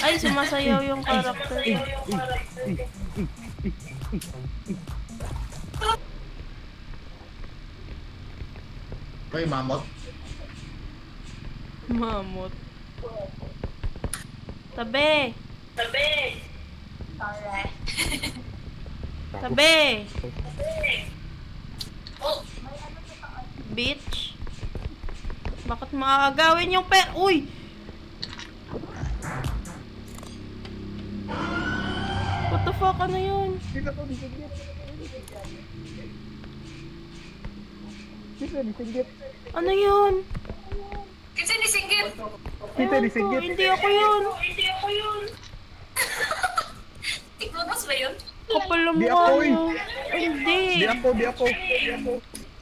Ay, sumasayaw yung character. Ay, mamot. Mamot. Tabi! Tabi! Alright. Tabi! Oh! Bitch! Bakit maagawin yung Uy! What the fuck? Ano yun? Ano yun? Kasi nisinggit! Ewan ko, hindi ako yun. Hindi ako yun! Tiklonos ba yun? Kapal na Di mukha ako, niyo. Hindi. Di ako.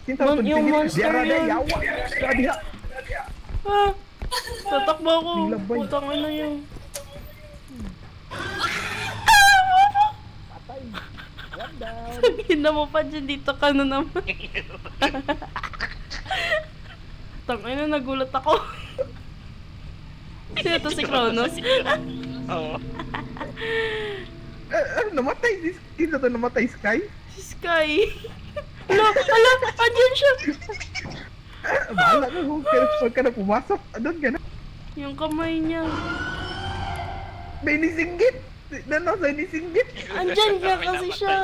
Sinta ko Yung monster yun. yawa. Diha. Ah, tatakbo ako. Labay. Putang ina yun. Sabihin na mo pa dyan, dito ka na naman. Tangina, nagulat ako. Sino to si Kronos? Oo. Namatay. Sino to namatay, Sky? Si Sky. Ala, andyan siya. Bahala ka kung huwag ka na pumasok. Doon ka na. Yung kamay niya. May nisinggit. Nasa nisinggit. Andyan ka kasi siya.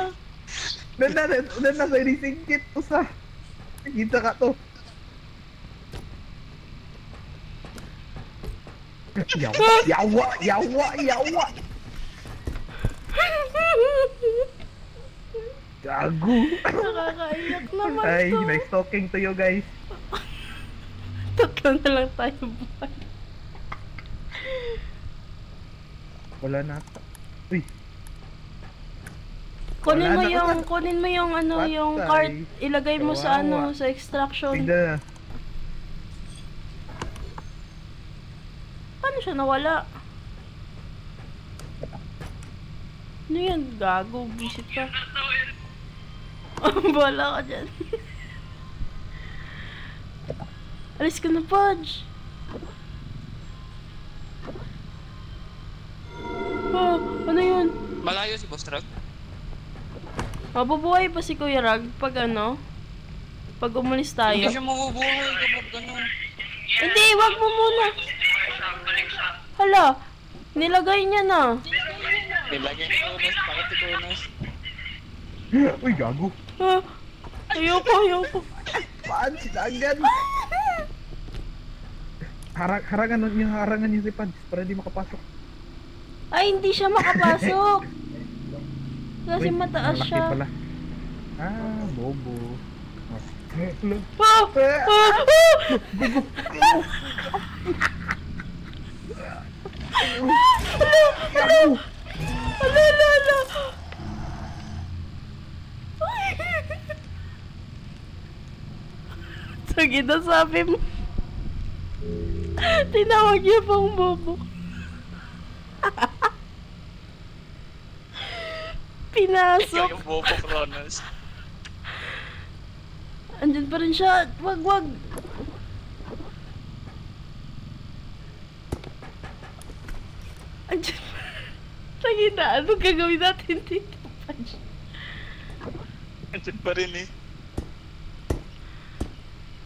Nasa nisinggit. Usa. Kita ka to. Yawa. Gago. Nakakaiyak naman Ay, to. nice talking to you guys. Tatlo na lang tayo buhay. Wala na. Uy. Kunin Wala na. mo yung ano, Patay. yung card, ilagay mo sa ano, Kawawa. sa extraction. Tigda. Paano siya nawala? Ano yan? Gago, visit ka. Bala ka dyan. Alis ka na, Pudge. Oh, ano yun? Malayo si Boss Rag. Mabubuhay pa si Kuya Rag pag ano? Pag umalis tayo. Hindi siya mabubuhay kapag gano'n. Hindi, wag mo muna. Hala, nilagay niya na. Nilagay si Kunos, bakit si Kunos? Uy, gago. Ah, ayoko. Paan sila agad? Harangan niyo si Pads para di makapasok. Ay, hindi siya makapasok. Kasi Uy, mataas malaki siya. pala. Ah, bobo. Ah! Hala. Sige na, sabi mo. Tinawag niya pang bobo. Ikaw Pinasok. yung bobo, Kronos. Andyan pa rin siya. Wag. Andyan pa. Lagi na. Ano gagawin natin dito? Andyan pa rin eh.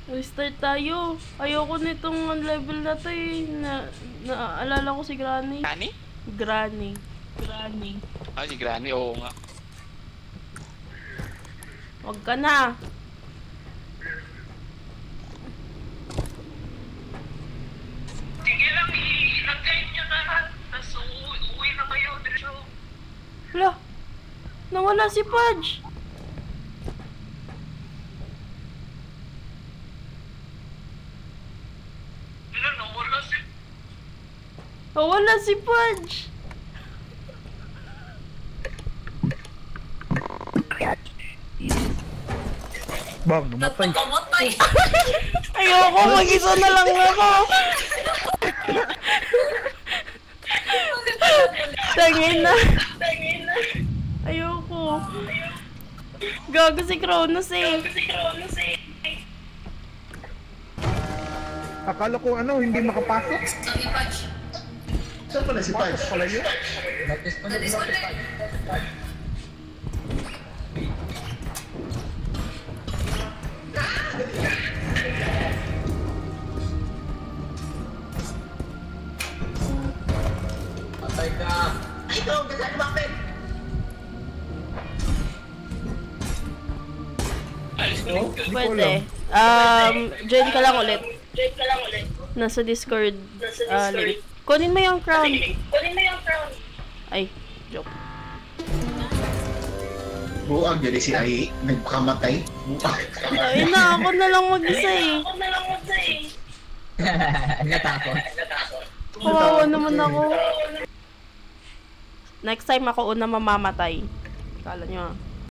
Restart tayo. Ayoko nitong level na to eh. Naaalala ko si Granny. Kani? Granny. Ah, si Granny, oo nga. Wag ka na. Sige lang, ilagay niyo na lahat. Tapos uwi na kayo, diretso. Hala. Nawala si Pudge. Nawala si Pudge. Bang, namatay. Kamatay! Ayoko, mag-isa na lang ako. Tangin na. Ayoko. Gago si Kronos eh. Akala ko hindi makapasok. Ang Saan pala si Pudge? Pala yun? Alis na lang. Hindi ko Pwede. alam. Join ka lang ulit. Nasa Discord link. Kunin mo yung crown. Ay, joke. Buang yun si Ai. Nagpakamatay. Buang. Ay na, ako na lang mag-isa eh. Natakot. Kawawa naman ako. Next time ako una mamamatay. Kala nyo ah.